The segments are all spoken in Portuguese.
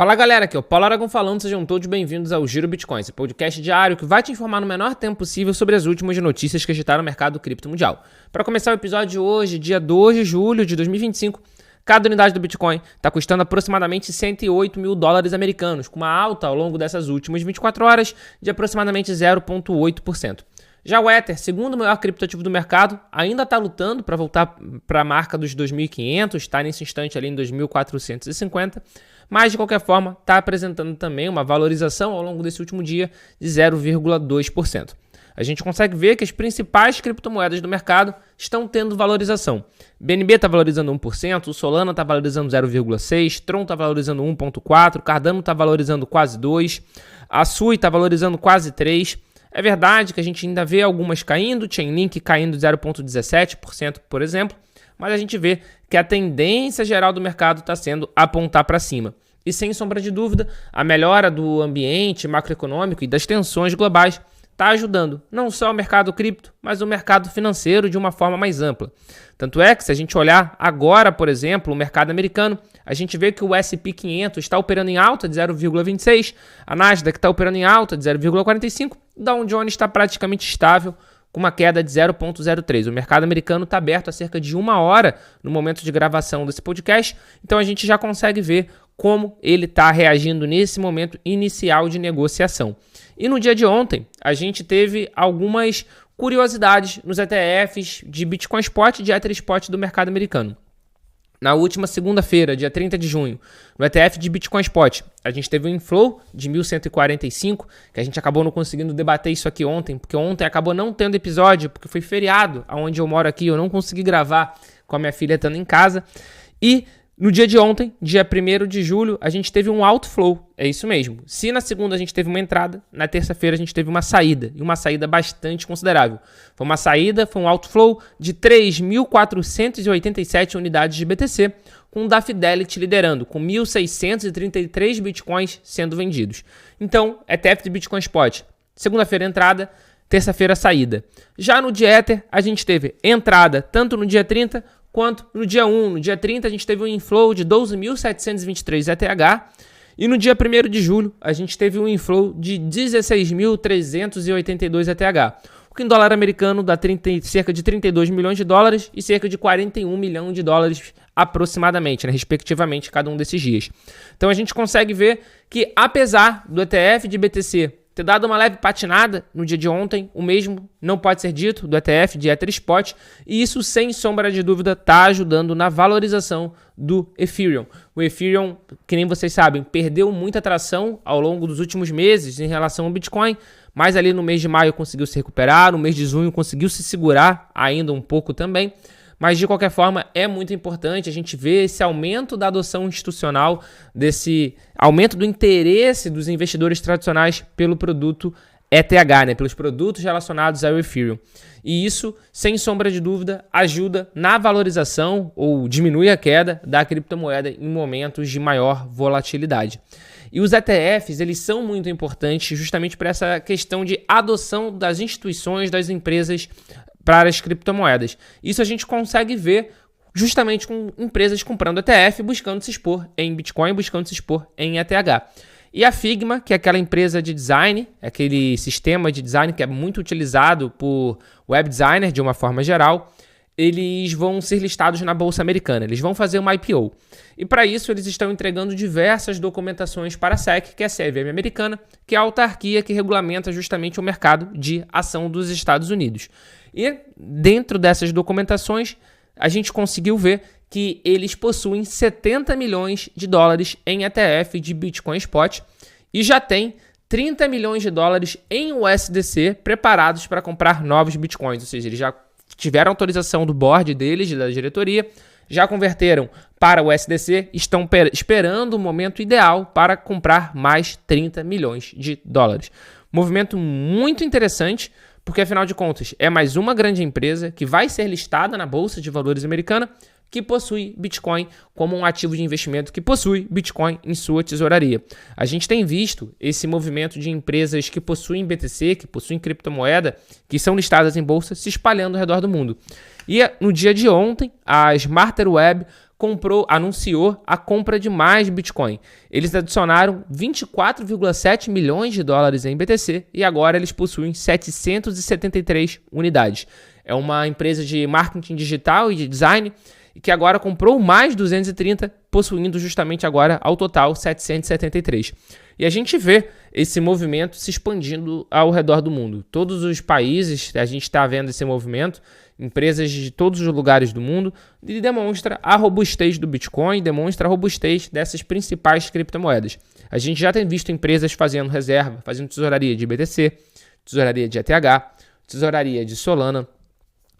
Fala galera, aqui é o Paulo Aragão falando, sejam todos bem-vindos ao Giro Bitcoin, esse podcast diário que vai te informar no menor tempo possível sobre as últimas notícias que agitaram o mercado cripto mundial. Para começar o episódio de hoje, dia 2 de julho de 2025, cada unidade do Bitcoin está custando aproximadamente 108 mil dólares americanos, com uma alta ao longo dessas últimas 24 horas de aproximadamente 0,8%. Já o Ether, segundo o maior criptoativo do mercado, ainda está lutando para voltar para a marca dos 2.500, está nesse instante ali em 2.450, mas de qualquer forma está apresentando também uma valorização ao longo desse último dia de 0,2%. A gente consegue ver que as principais criptomoedas do mercado estão tendo valorização. BNB está valorizando 1%, o Solana está valorizando 0,6%, Tron está valorizando 1,4%, Cardano está valorizando quase 2%, a Sui está valorizando quase 3%. É verdade que a gente ainda vê algumas caindo, Chainlink caindo 0,17%, por exemplo, mas a gente vê que a tendência geral do mercado está sendo apontar para cima. E sem sombra de dúvida, a melhora do ambiente macroeconômico e das tensões globais está ajudando não só o mercado cripto, mas o mercado financeiro de uma forma mais ampla. Tanto é que se a gente olhar agora, por exemplo, o mercado americano, a gente vê que o S&P 500 está operando em alta de 0,26%, a Nasdaq está operando em alta de 0,45%, o Dow Jones está praticamente estável, com uma queda de 0,03%. O mercado americano está aberto há cerca de 1 hora no momento de gravação desse podcast, então a gente já consegue ver como ele está reagindo nesse momento inicial de negociação. E no dia de ontem, a gente teve algumas curiosidades nos ETFs de Bitcoin Spot e de Ether Spot do mercado americano. Na última segunda-feira, dia 30 de junho, no ETF de Bitcoin Spot, a gente teve um inflow de 1.145, que a gente acabou não conseguindo debater isso aqui ontem, porque ontem acabou não tendo episódio, porque foi feriado, onde eu moro aqui, eu não consegui gravar com a minha filha estando em casa. E no dia de ontem, dia 1º de julho, a gente teve um outflow, é isso mesmo. Se na segunda a gente teve uma entrada, na terça-feira a gente teve uma saída, e uma saída bastante considerável. Foi um outflow de 3.487 unidades de BTC, com o da Fidelity liderando, com 1.633 bitcoins sendo vendidos. Então, ETF de Bitcoin Spot, segunda-feira entrada, terça-feira saída. Já no dia Ether, a gente teve entrada tanto no dia 30 quanto no dia 1. No dia 30 a gente teve um inflow de 12.723 ETH e no dia 1º de julho a gente teve um inflow de 16.382 ETH, o que em dólar americano dá cerca de 32 milhões de dólares e cerca de 41 milhões de dólares aproximadamente, né, respectivamente, cada um desses dias. Então a gente consegue ver que apesar do ETF de BTC ter dado uma leve patinada no dia de ontem, o mesmo não pode ser dito do ETF de Ether Spot, e isso, sem sombra de dúvida, está ajudando na valorização do Ethereum. O Ethereum, que nem vocês sabem, perdeu muita atração ao longo dos últimos meses em relação ao Bitcoin, mas ali no mês de maio conseguiu se recuperar, no mês de junho conseguiu se segurar ainda um pouco também. Mas, de qualquer forma, é muito importante a gente ver esse aumento da adoção institucional, desse aumento do interesse dos investidores tradicionais pelo produto ETH, né? Pelos produtos relacionados ao Ethereum. E isso, sem sombra de dúvida, ajuda na valorização ou diminui a queda da criptomoeda em momentos de maior volatilidade. E os ETFs, eles são muito importantes justamente para essa questão de adoção das instituições, das empresas para as criptomoedas. Isso a gente consegue ver justamente com empresas comprando ETF, buscando se expor em Bitcoin, buscando se expor em ETH. E a Figma, que é aquela empresa de design, aquele sistema de design que é muito utilizado por web designer de uma forma geral, eles vão ser listados na Bolsa Americana, eles vão fazer uma IPO. E para isso eles estão entregando diversas documentações para a SEC, que é a CVM americana, que é a autarquia que regulamenta justamente o mercado de ação dos Estados Unidos. E dentro dessas documentações, a gente conseguiu ver que eles possuem 70 milhões de dólares em ETF de Bitcoin Spot e já tem 30 milhões de dólares em USDC preparados para comprar novos Bitcoins. Ou seja, eles já tiveram autorização do board deles, da diretoria, já converteram para o USDC, estão esperando o momento ideal para comprar mais 30 milhões de dólares. Movimento muito interessante, porque afinal de contas é mais uma grande empresa que vai ser listada na Bolsa de Valores americana, que possui Bitcoin como um ativo de investimento, que possui Bitcoin em sua tesouraria. A gente tem visto esse movimento de empresas que possuem BTC, que possuem criptomoeda, que são listadas em bolsa, se espalhando ao redor do mundo. E no dia de ontem, a Smarter Web anunciou a compra de mais Bitcoin. Eles adicionaram 24,7 milhões de dólares em BTC e agora eles possuem 773 unidades. É uma empresa de marketing digital e de design que agora comprou mais 230, possuindo justamente agora ao total 773. E a gente vê esse movimento se expandindo ao redor do mundo. Todos os países, a gente está vendo esse movimento, empresas de todos os lugares do mundo, e demonstra a robustez do Bitcoin, demonstra a robustez dessas principais criptomoedas. A gente já tem visto empresas fazendo reserva, fazendo tesouraria de BTC, tesouraria de ETH, tesouraria de Solana,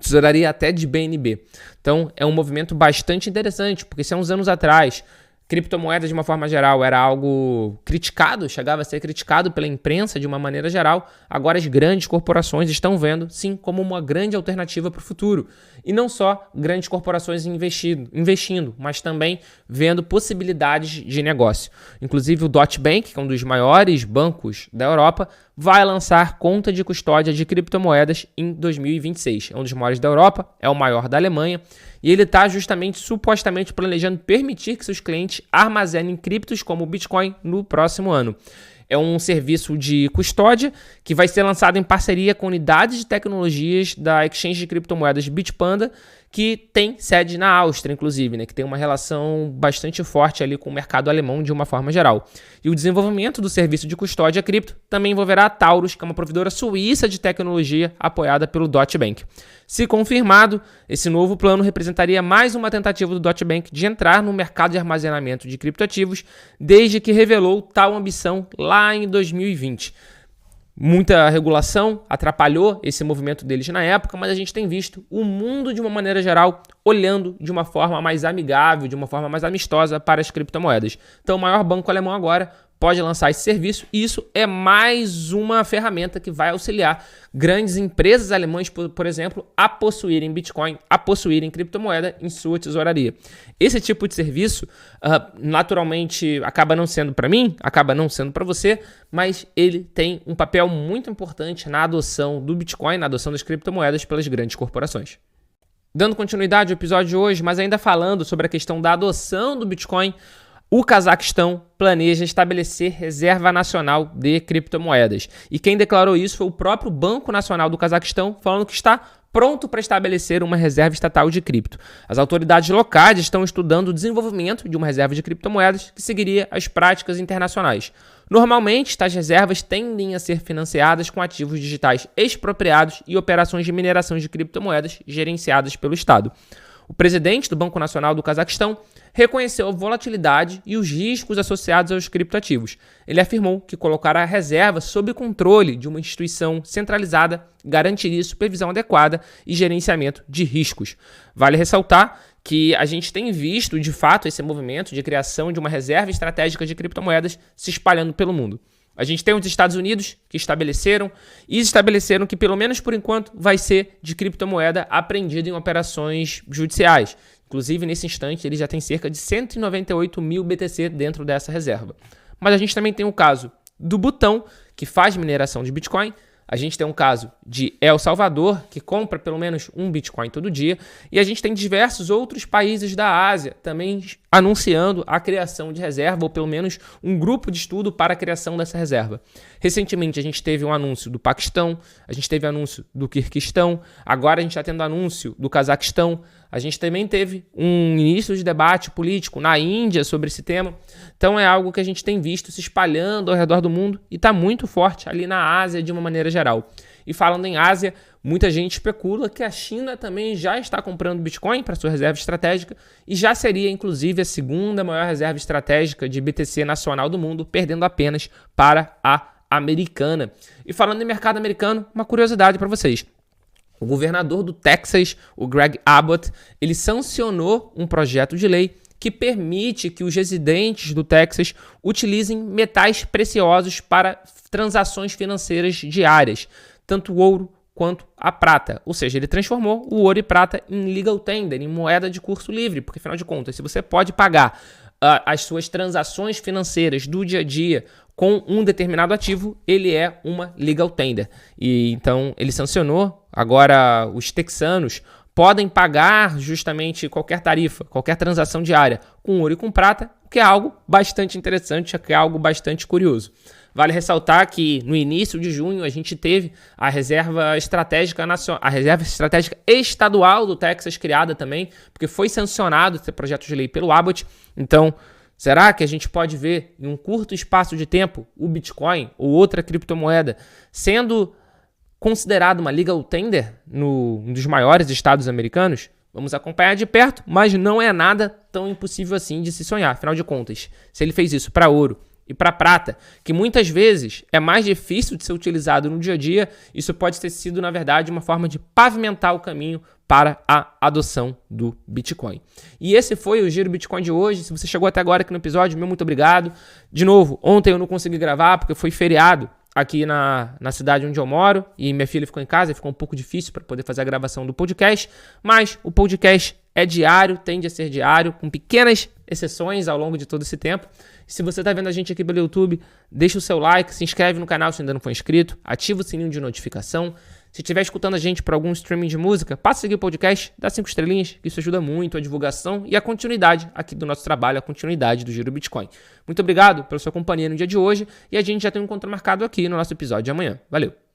tesouraria até de BNB. Então, é um movimento bastante interessante, porque se há uns anos atrás, criptomoedas de uma forma geral era algo criticado, chegava a ser criticado pela imprensa de uma maneira geral, agora as grandes corporações estão vendo, sim, como uma grande alternativa para o futuro. E não só grandes corporações investindo, mas também vendo possibilidades de negócio. Inclusive o Deutsche Bank, que é um dos maiores bancos da Europa, vai lançar conta de custódia de criptomoedas em 2026. É um dos maiores da Europa, é o maior da Alemanha, e ele está justamente, supostamente, planejando permitir que seus clientes armazenem criptos como o Bitcoin no próximo ano. É um serviço de custódia que vai ser lançado em parceria com unidades de tecnologias da exchange de criptomoedas Bitpanda, que tem sede na Áustria, inclusive, né, que tem uma relação bastante forte ali com o mercado alemão de uma forma geral. E o desenvolvimento do serviço de custódia cripto também envolverá a Taurus, que é uma provedora suíça de tecnologia apoiada pelo Deutsche Bank. Se confirmado, esse novo plano representaria mais uma tentativa do Deutsche Bank de entrar no mercado de armazenamento de criptoativos, desde que revelou tal ambição lá em 2020. Muita regulação atrapalhou esse movimento deles na época, mas a gente tem visto o mundo de uma maneira geral olhando de uma forma mais amigável, de uma forma mais amistosa para as criptomoedas. Então o maior banco alemão agora pode lançar esse serviço e isso é mais uma ferramenta que vai auxiliar grandes empresas alemãs, por exemplo, a possuírem Bitcoin, a possuírem criptomoeda em sua tesouraria. Esse tipo de serviço, naturalmente, acaba não sendo para mim, acaba não sendo para você, mas ele tem um papel muito importante na adoção do Bitcoin, na adoção das criptomoedas pelas grandes corporações. Dando continuidade ao episódio de hoje, mas ainda falando sobre a questão da adoção do Bitcoin, o Cazaquistão planeja estabelecer reserva nacional de criptomoedas. E quem declarou isso foi o próprio Banco Nacional do Cazaquistão, falando que está pronto para estabelecer uma reserva estatal de cripto. As autoridades locais estão estudando o desenvolvimento de uma reserva de criptomoedas que seguiria as práticas internacionais. Normalmente, tais reservas tendem a ser financiadas com ativos digitais expropriados e operações de mineração de criptomoedas gerenciadas pelo Estado. O presidente do Banco Nacional do Cazaquistão reconheceu a volatilidade e os riscos associados aos criptoativos. Ele afirmou que colocar a reserva sob controle de uma instituição centralizada garantiria supervisão adequada e gerenciamento de riscos. Vale ressaltar que a gente tem visto, de fato, esse movimento de criação de uma reserva estratégica de criptomoedas se espalhando pelo mundo. A gente tem os Estados Unidos que estabeleceram que, pelo menos por enquanto, vai ser de criptomoeda apreendida em operações judiciais. Inclusive, nesse instante, ele já tem cerca de 198 mil BTC dentro dessa reserva. Mas a gente também tem o caso do Butão, que faz mineração de Bitcoin. A gente tem um caso de El Salvador, que compra pelo menos um Bitcoin todo dia. E a gente tem diversos outros países da Ásia também anunciando a criação de reserva, ou pelo menos um grupo de estudo para a criação dessa reserva. Recentemente a gente teve um anúncio do Paquistão, a gente teve anúncio do Quirguistão, agora a gente está tendo anúncio do Cazaquistão. A gente também teve um início de debate político na Índia sobre esse tema. Então é algo que a gente tem visto se espalhando ao redor do mundo e está muito forte ali na Ásia de uma maneira geral. E falando em Ásia, muita gente especula que a China também já está comprando Bitcoin para sua reserva estratégica e já seria, inclusive, a segunda maior reserva estratégica de BTC nacional do mundo, perdendo apenas para a americana. E falando em mercado americano, uma curiosidade para vocês. O governador do Texas, o Greg Abbott, ele sancionou um projeto de lei que permite que os residentes do Texas utilizem metais preciosos para transações financeiras diárias, tanto o ouro quanto a prata. Ou seja, ele transformou o ouro e prata em legal tender, em moeda de curso livre, porque afinal de contas, se você pode pagar as suas transações financeiras do dia a dia com um determinado ativo, ele é uma legal tender. E então ele sancionou. Agora os texanos podem pagar justamente qualquer tarifa, qualquer transação diária com ouro e com prata, o que é algo bastante interessante, que é algo bastante curioso. Vale ressaltar que no início de junho a gente teve a reserva estratégica nacional, a reserva estratégica estadual do Texas criada também, porque foi sancionado esse projeto de lei pelo Abbott. Então, será que a gente pode ver em um curto espaço de tempo o Bitcoin ou outra criptomoeda sendo considerado uma legal tender um dos maiores estados americanos? Vamos acompanhar de perto, mas não é nada tão impossível assim de se sonhar. Afinal de contas, se ele fez isso para ouro e para prata, que muitas vezes é mais difícil de ser utilizado no dia a dia, isso pode ter sido, na verdade, uma forma de pavimentar o caminho para a adoção do Bitcoin. E esse foi o Giro Bitcoin de hoje. Se você chegou até agora aqui no episódio, meu muito obrigado. De novo, ontem eu não consegui gravar porque foi feriado aqui na cidade onde eu moro e minha filha ficou em casa e ficou um pouco difícil para poder fazer a gravação do podcast, mas o podcast é diário, tende a ser diário, com pequenas exceções ao longo de todo esse tempo. Se você está vendo a gente aqui pelo YouTube, deixa o seu like, se inscreve no canal se ainda não for inscrito, ativa o sininho de notificação. Se estiver escutando a gente por algum streaming de música, passa a seguir o podcast, dá 5 estrelinhas, que isso ajuda muito a divulgação e a continuidade aqui do nosso trabalho, a continuidade do Giro Bitcoin. Muito obrigado pela sua companhia no dia de hoje e a gente já tem um encontro marcado aqui no nosso episódio de amanhã. Valeu!